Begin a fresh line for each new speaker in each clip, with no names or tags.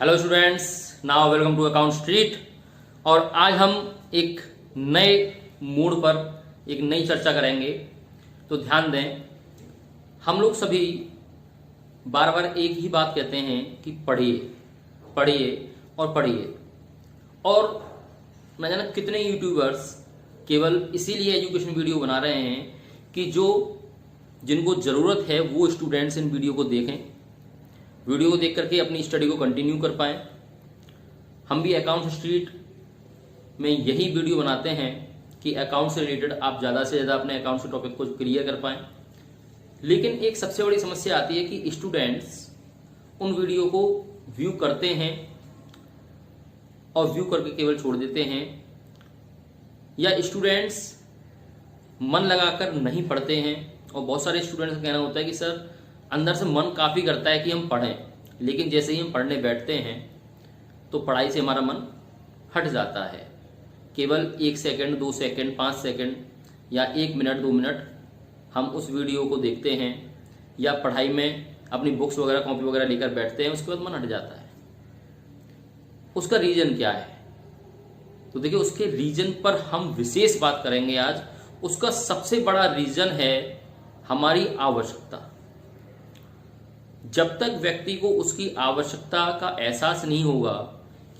Hello students, now welcome to Account Street. और आज हम एक नए मूड पर एक नई चर्चा करेंगे। तो ध्यान दें, हम लोग सभी बार बार एक ही बात कहते हैं कि पढ़िए पढ़िए और पढ़िए। और न जाने कितने यूट्यूबर्स केवल इसीलिए एजुकेशन वीडियो बना रहे हैं कि जिनको ज़रूरत है वो स्टूडेंट्स इन वीडियो को देखें, वीडियो को देख करके अपनी स्टडी को कंटिन्यू कर पाएँ। हम भी अकाउंट स्ट्रीट में यही वीडियो बनाते हैं कि अकाउंट से रिलेटेड आप ज़्यादा से ज़्यादा अपने अकाउंट के टॉपिक को क्लियर कर पाएँ। लेकिन एक सबसे बड़ी समस्या आती है कि स्टूडेंट्स उन वीडियो को व्यू करते हैं और व्यू करके केवल छोड़ देते हैं, या स्टूडेंट्स मन लगाकर नहीं पढ़ते हैं। और बहुत सारे स्टूडेंट्स का कहना होता है कि सर अंदर से मन काफ़ी करता है कि हम पढ़ें, लेकिन जैसे ही हम पढ़ने बैठते हैं तो पढ़ाई से हमारा मन हट जाता है। केवल 1 सेकंड, 2 सेकंड, 5 सेकंड या 1 मिनट, 2 मिनट हम उस वीडियो को देखते हैं या पढ़ाई में अपनी बुक्स वगैरह, कॉपी वगैरह लेकर बैठते हैं, उसके बाद मन हट जाता है। उसका रीज़न क्या है? तो देखिए, उसके रीज़न पर हम विशेष बात करेंगे आज। उसका सबसे बड़ा रीज़न है हमारी आवश्यकता। जब तक व्यक्ति को उसकी आवश्यकता का एहसास नहीं होगा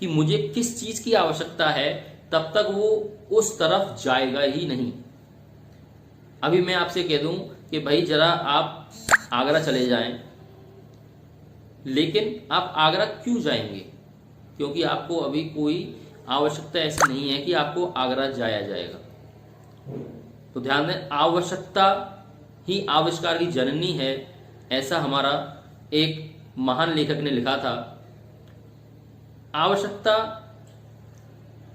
कि मुझे किस चीज़ की आवश्यकता है, तब तक वो उस तरफ जाएगा ही नहीं। अभी मैं आपसे कह दूं कि भाई जरा आप आगरा चले जाएं, लेकिन आप आगरा क्यों जाएंगे? क्योंकि आपको अभी कोई आवश्यकता ऐसी नहीं है कि आपको आगरा जाया जाएगा। तो ध्यान दें, आवश्यकता ही आविष्कार की जननी है, ऐसा हमारा एक महान लेखक ने लिखा था। आवश्यकता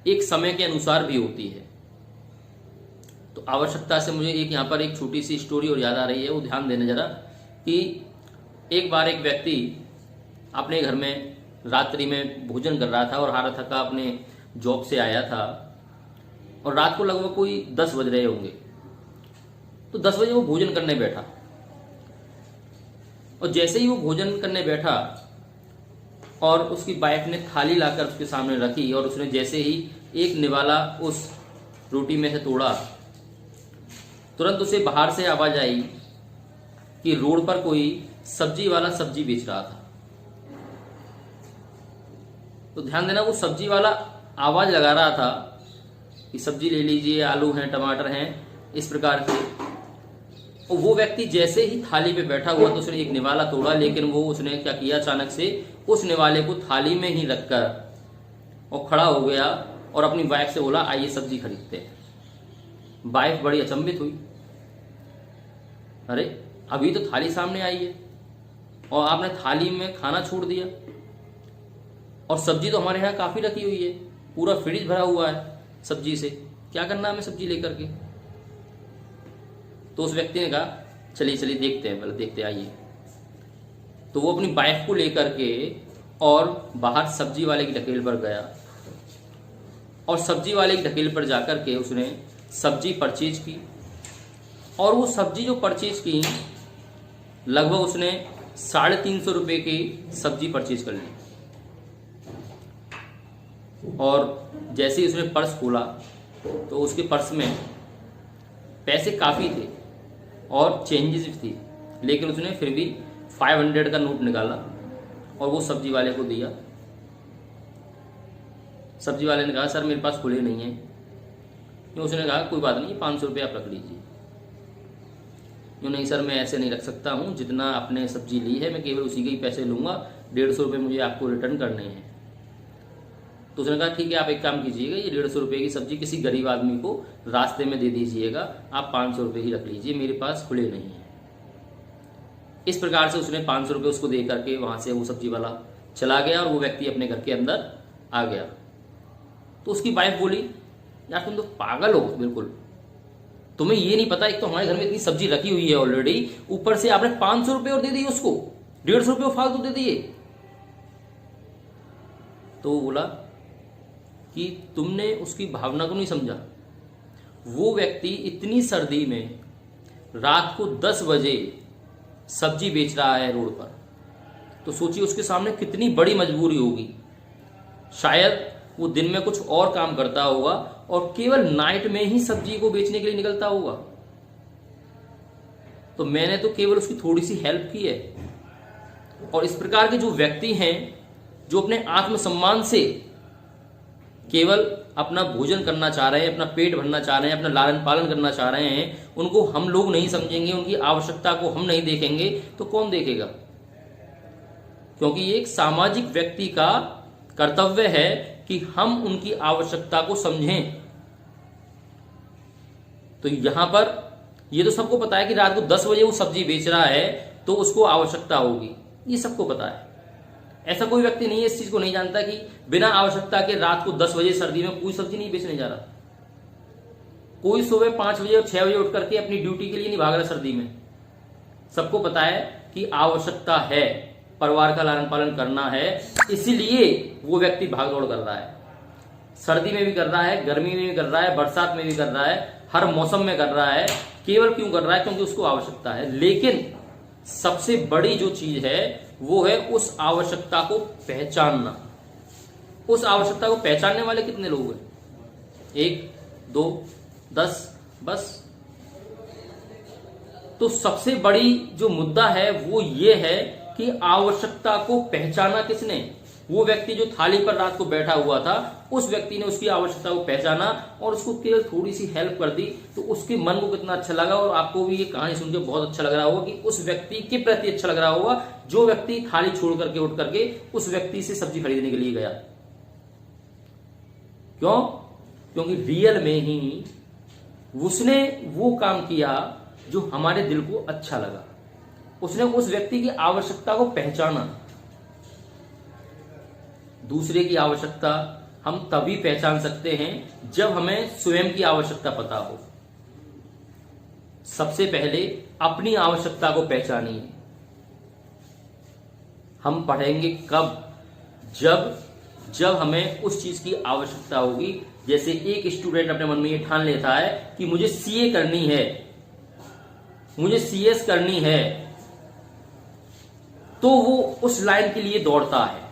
एक समय के अनुसार भी होती है। तो आवश्यकता से मुझे यहाँ पर एक छोटी सी स्टोरी और याद आ रही है, वो ध्यान देना जरा। कि एक बार एक व्यक्ति अपने घर में रात्रि में भोजन कर रहा था और हारा थका अपने जॉब से आया था, और रात को लगभग कोई 10 बज रहे होंगे। तो 10 बजे वो भोजन करने बैठा, और जैसे ही वो भोजन करने बैठा और उसकी वाइफ ने थाली लाकर उसके सामने रखी, और उसने जैसे ही एक निवाला उस रोटी में से तोड़ा, तुरंत उसे बाहर से आवाज आई कि रोड पर कोई सब्जी वाला सब्जी बेच रहा था। तो ध्यान देना, वो सब्जी वाला आवाज लगा रहा था कि सब्जी ले लीजिए, आलू हैं, टमाटर हैं, इस प्रकार के। और वो व्यक्ति जैसे ही थाली पे बैठा हुआ तो उसने एक निवाला तोड़ा, लेकिन वो उसने क्या किया, अचानक से उस निवाले को थाली में ही रखकर और खड़ा हो गया और अपनी वाइफ से बोला, आइए सब्जी खरीदते हैं। वाइफ बड़ी अचंभित हुई, अरे अभी तो थाली सामने आई है और आपने थाली में खाना छोड़ दिया, और सब्जी तो हमारे यहाँ काफी रखी हुई है, पूरा फ्रिज भरा हुआ है सब्जी से, क्या करना हमें सब्जी लेकर के? तो उस व्यक्ति ने कहा, चलिए चलिए देखते हैं, पहले देखते आइए। तो वो अपनी वाइफ को लेकर के और बाहर सब्जी वाले की ढकेल पर गया, और सब्जी वाले की ढकेल पर जाकर के उसने सब्जी परचेज की। और वो सब्जी जो परचेज की, लगभग उसने 350 रुपये की सब्जी परचेज कर ली। और जैसे ही उसने पर्स खोला तो उसके पर्स में पैसे काफ़ी थे और चेंजेस थी, लेकिन उसने फिर भी 500 का नोट निकाला और वो सब्जी वाले को दिया। सब्जी वाले ने कहा, सर मेरे पास खुले नहीं है। तो उसने कहा, कोई बात नहीं, 500 रुपये आप रख लीजिए। क्यों नहीं सर, मैं ऐसे नहीं रख सकता हूँ, जितना आपने सब्जी ली है मैं केवल उसी के ही पैसे लूँगा, 150 रुपये मुझे आपको रिटर्न करने हैं। तो उसने कहा, ठीक है, आप एक काम कीजिएगा, ये 150 रुपये की सब्जी किसी गरीब आदमी को रास्ते में दे दीजिएगा, आप 500 रुपये ही रख लीजिए, मेरे पास खुले नहीं है। इस प्रकार से उसने 500 रुपये उसको दे करके वहाँ से वो सब्जी वाला चला गया और वो व्यक्ति अपने घर के अंदर आ गया। तो उसकी वाइफ बोली, यार तुम तो पागल हो बिल्कुल, तुम्हें ये नहीं पता, एक तो हमारे घर में इतनी सब्जी रखी हुई है ऑलरेडी, ऊपर से आपने 500 रुपये और दे दिए उसको, 150 रुपये फालतू दे दिए। तो वो बोला कि तुमने उसकी भावना को नहीं समझा। वो व्यक्ति इतनी सर्दी में रात को 10 बजे सब्जी बेच रहा है रोड पर, तो सोचिए उसके सामने कितनी बड़ी मजबूरी होगी। शायद वो दिन में कुछ और काम करता होगा और केवल नाइट में ही सब्जी को बेचने के लिए निकलता होगा। तो मैंने तो केवल उसकी थोड़ी सी हेल्प की है। और इस प्रकार के जो व्यक्ति हैं जो अपने आत्मसम्मान से केवल अपना भोजन करना चाह रहे हैं, अपना पेट भरना चाह रहे हैं, अपना लालन पालन करना चाह रहे हैं, उनको हम लोग नहीं समझेंगे, उनकी आवश्यकता को हम नहीं देखेंगे तो कौन देखेगा? क्योंकि ये एक सामाजिक व्यक्ति का कर्तव्य है कि हम उनकी आवश्यकता को समझें। तो यहां पर ये तो सबको पता है कि रात को 10 बजे वो सब्जी बेच रहा है तो उसको आवश्यकता होगी, ये सबको पता है। ऐसा कोई व्यक्ति नहीं है इस चीज को नहीं जानता कि बिना आवश्यकता के रात को 10 बजे सर्दी में कोई सब्जी नहीं बेचने जा रहा। कोई सुबह 5 बजे और 6 बजे उठ करके अपनी ड्यूटी के लिए नहीं भाग रहा सर्दी में। सबको पता है कि आवश्यकता है, परिवार का लालन पालन करना है, इसीलिए वो व्यक्ति भाग दौड़ कर रहा है। सर्दी में भी कर रहा है, गर्मी में भी कर रहा है, बरसात में भी कर रहा है, हर मौसम में कर रहा है। केवल क्यों कर रहा है? क्योंकि उसको आवश्यकता है। लेकिन सबसे बड़ी जो चीज है वो है उस आवश्यकता को पहचानना। उस आवश्यकता को पहचानने वाले कितने लोग हैं? 1, 2, 10 बस। तो सबसे बड़ी जो मुद्दा है वो ये है कि आवश्यकता को पहचाना किसने? वो व्यक्ति जो थाली पर रात को बैठा हुआ था, उस व्यक्ति ने उसकी आवश्यकता को पहचाना और उसको केवल थोड़ी सी हेल्प कर दी। तो उसके मन को कितना अच्छा लगा। और आपको भी ये कहानी सुन के बहुत अच्छा लग रहा होगा कि उस व्यक्ति के प्रति अच्छा लग रहा होगा जो व्यक्ति थाली छोड़ करके उठ करके उस व्यक्ति से सब्जी खरीदने के लिए गया। क्यों? क्योंकि रियल में ही उसने वो काम किया जो हमारे दिल को अच्छा लगा। उसने उस व्यक्ति की आवश्यकता को पहचाना। दूसरे की आवश्यकता हम तभी पहचान सकते हैं जब हमें स्वयं की आवश्यकता पता हो। सबसे पहले अपनी आवश्यकता को पहचानिए। हम पढ़ेंगे कब? जब हमें उस चीज की आवश्यकता होगी। जैसे एक स्टूडेंट अपने मन में ये ठान लेता है कि मुझे सीए करनी है, मुझे सीएस करनी है, तो वो उस लाइन के लिए दौड़ता है।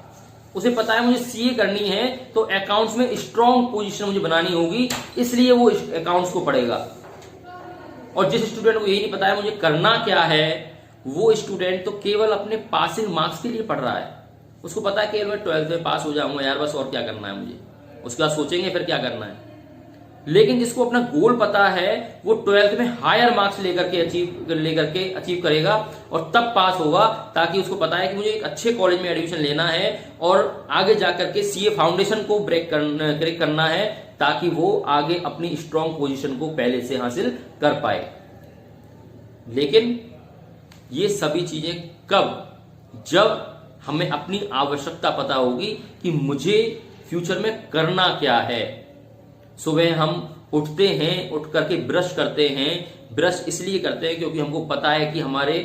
उसे पता है मुझे सीए करनी है तो अकाउंट्स में स्ट्रॉन्ग पोजीशन मुझे बनानी होगी, इसलिए वो अकाउंट्स को पढ़ेगा। और जिस स्टूडेंट को यही नहीं पता है मुझे करना क्या है, वो स्टूडेंट तो केवल अपने पासिंग मार्क्स के लिए पढ़ रहा है। उसको पता है केवल मैं 12th में पास हो जाऊंगा यार, बस और क्या करना है मुझे। उसके बाद सोचेंगे फिर क्या करना है। लेकिन जिसको अपना गोल पता है वो 12th में हायर मार्क्स लेकर के अचीव करेगा और तब पास होगा, ताकि उसको पता है कि मुझे एक अच्छे कॉलेज में एडमिशन लेना है और आगे जाकर के सीए फाउंडेशन को क्रैक करना है, ताकि वो आगे अपनी स्ट्रॉन्ग पोजीशन को पहले से हासिल कर पाए। लेकिन ये सभी चीजें कब? जब हमें अपनी आवश्यकता पता होगी कि मुझे फ्यूचर में करना क्या है। सुबह हम उठते हैं, उठ करके ब्रश करते हैं। ब्रश इसलिए करते हैं क्योंकि हमको पता है कि हमारे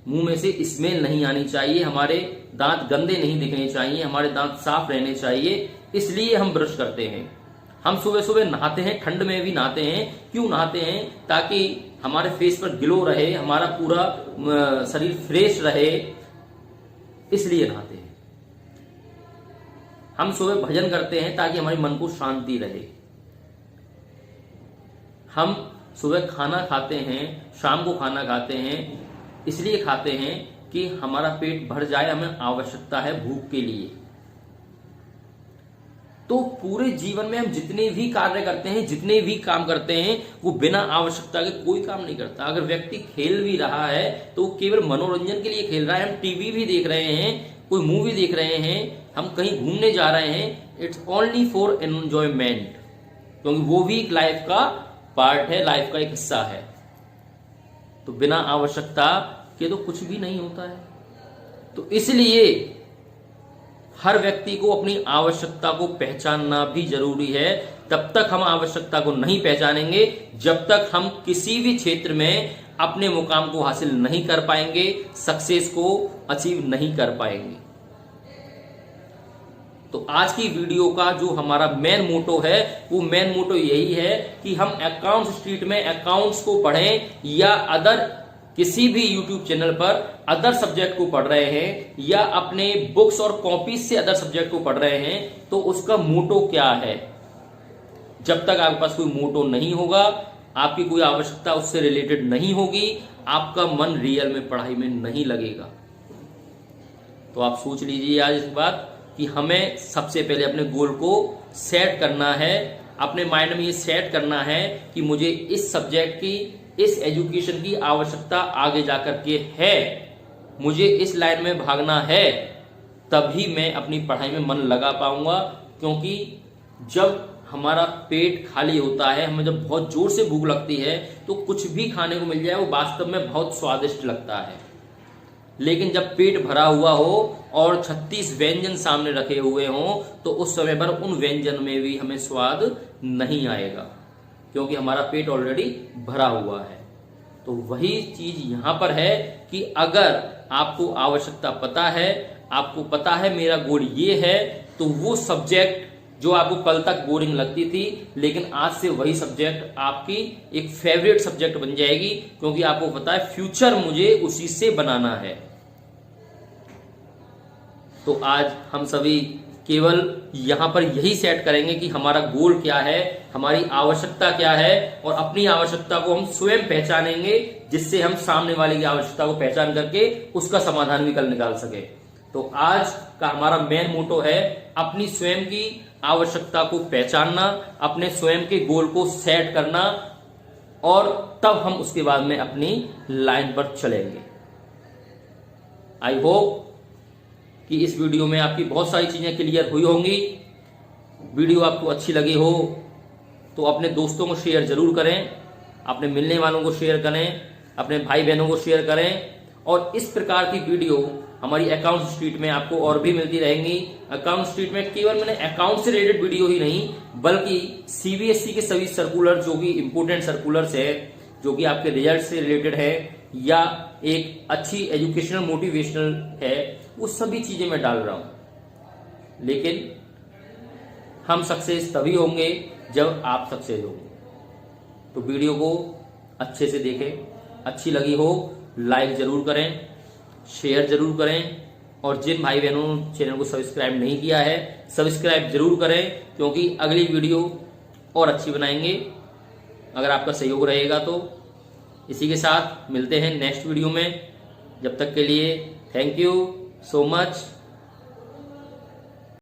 मुंह में से स्मेल नहीं आनी चाहिए, हमारे दांत गंदे नहीं दिखने चाहिए, हमारे दांत साफ रहने चाहिए, इसलिए हम ब्रश करते हैं। हम सुबह सुबह नहाते हैं, ठंड में भी नहाते हैं। क्यों नहाते हैं? ताकि हमारे फेस पर ग्लो रहे, हमारा पूरा शरीर फ्रेश रहे, इसलिए नहाते हैं। हम सुबह भजन करते हैं ताकि हमारे मन को शांति रहे। हम सुबह खाना खाते हैं, शाम को खाना खाते हैं, इसलिए खाते हैं कि हमारा पेट भर जाए, हमें आवश्यकता है भूख के लिए। तो पूरे जीवन में हम जितने भी कार्य करते हैं, जितने भी काम करते हैं, वो बिना आवश्यकता के कोई काम नहीं करता। अगर व्यक्ति खेल भी रहा है तो केवल मनोरंजन के लिए खेल रहा है। हम टीवी भी देख रहे हैं, कोई मूवी देख रहे हैं, हम कहीं घूमने जा रहे हैं, इट्स ओनली फॉर एंजॉयमेंट, क्योंकि वो भी एक लाइफ का पार्ट है, लाइफ का एक हिस्सा है। तो बिना आवश्यकता के तो कुछ भी नहीं होता है। तो इसलिए हर व्यक्ति को अपनी आवश्यकता को पहचानना भी जरूरी है। तब तक हम आवश्यकता को नहीं पहचानेंगे जब तक हम किसी भी क्षेत्र में अपने मुकाम को हासिल नहीं कर पाएंगे, सक्सेस को अचीव नहीं कर पाएंगे। तो आज की वीडियो का जो हमारा मेन मोटो है, वो मेन मोटो यही है कि हम अकाउंट स्ट्रीट में अकाउंट्स को पढ़ें या अदर किसी भी YouTube चैनल पर अदर सब्जेक्ट को पढ़ रहे हैं या अपने बुक्स और कॉपीज से अदर सब्जेक्ट को पढ़ रहे हैं, तो उसका मोटो क्या है। जब तक आपके पास कोई मोटो नहीं होगा, आपकी कोई आवश्यकता उससे रिलेटेड नहीं होगी, आपका मन रियल में पढ़ाई में नहीं लगेगा। तो आप सोच लीजिए आज इस बात कि हमें सबसे पहले अपने गोल को सेट करना है, अपने माइंड में ये सेट करना है कि मुझे इस सब्जेक्ट की, इस एजुकेशन की आवश्यकता आगे जाकर के है, मुझे इस लाइन में भागना है, तभी मैं अपनी पढ़ाई में मन लगा पाऊंगा। क्योंकि जब हमारा पेट खाली होता है, हमें जब बहुत जोर से भूख लगती है, तो कुछ भी खाने को मिल जाए वो वास्तव में बहुत स्वादिष्ट लगता है। लेकिन जब पेट भरा हुआ हो और 36 व्यंजन सामने रखे हुए हों, तो उस समय पर उन व्यंजन में भी हमें स्वाद नहीं आएगा, क्योंकि हमारा पेट ऑलरेडी भरा हुआ है। तो वही चीज यहां पर है कि अगर आपको आवश्यकता पता है, आपको पता है मेरा गोल ये है, तो वो सब्जेक्ट जो आपको कल तक बोरिंग लगती थी, लेकिन आज से वही सब्जेक्ट आपकी एक फेवरेट सब्जेक्ट बन जाएगी, क्योंकि आपको पता है फ्यूचर मुझे उसी से बनाना है। तो आज हम सभी केवल यहां पर यही सेट करेंगे कि हमारा गोल क्या है, हमारी आवश्यकता क्या है, और अपनी आवश्यकता को हम स्वयं पहचानेंगे, जिससे हम सामने वाले की आवश्यकता को पहचान करके उसका समाधान भी कल निकाल सके। तो आज का हमारा मेन मोटो है अपनी स्वयं की आवश्यकता को पहचानना, अपने स्वयं के गोल को सेट करना, और तब हम उसके बाद में अपनी लाइन पर चलेंगे। आई होप कि इस वीडियो में आपकी बहुत सारी चीजें क्लियर हुई होंगी। वीडियो आपको अच्छी लगी हो तो अपने दोस्तों को शेयर जरूर करें, अपने मिलने वालों को शेयर करें, अपने भाई बहनों को शेयर करें, और इस प्रकार की वीडियो हमारी अकाउंट स्ट्रीट में आपको और भी मिलती रहेंगी। अकाउंट स्ट्रीट में केवल मैंने अकाउंट से रिलेटेड वीडियो ही नहीं, बल्कि सीबीएसई के सभी सर्कुलर जो कि इंपोर्टेंट सर्कुलर्स है, जो कि आपके रिजल्ट से रिलेटेड है या एक अच्छी एजुकेशनल मोटिवेशनल है, वो सभी चीजें मैं डाल रहा हूं। लेकिन हम सक्सेस तभी होंगे जब आप सक्सेस होंगे। तो वीडियो को अच्छे से देखें, अच्छी लगी हो लाइक जरूर करें, शेयर जरूर करें, और जिन भाई बहनों ने चैनल को सब्सक्राइब नहीं किया है, सब्सक्राइब जरूर करें, क्योंकि अगली वीडियो और अच्छी बनाएंगे अगर आपका सहयोग रहेगा तो। इसी के साथ मिलते हैं नेक्स्ट वीडियो में। जब तक के लिए थैंक यू सो मच।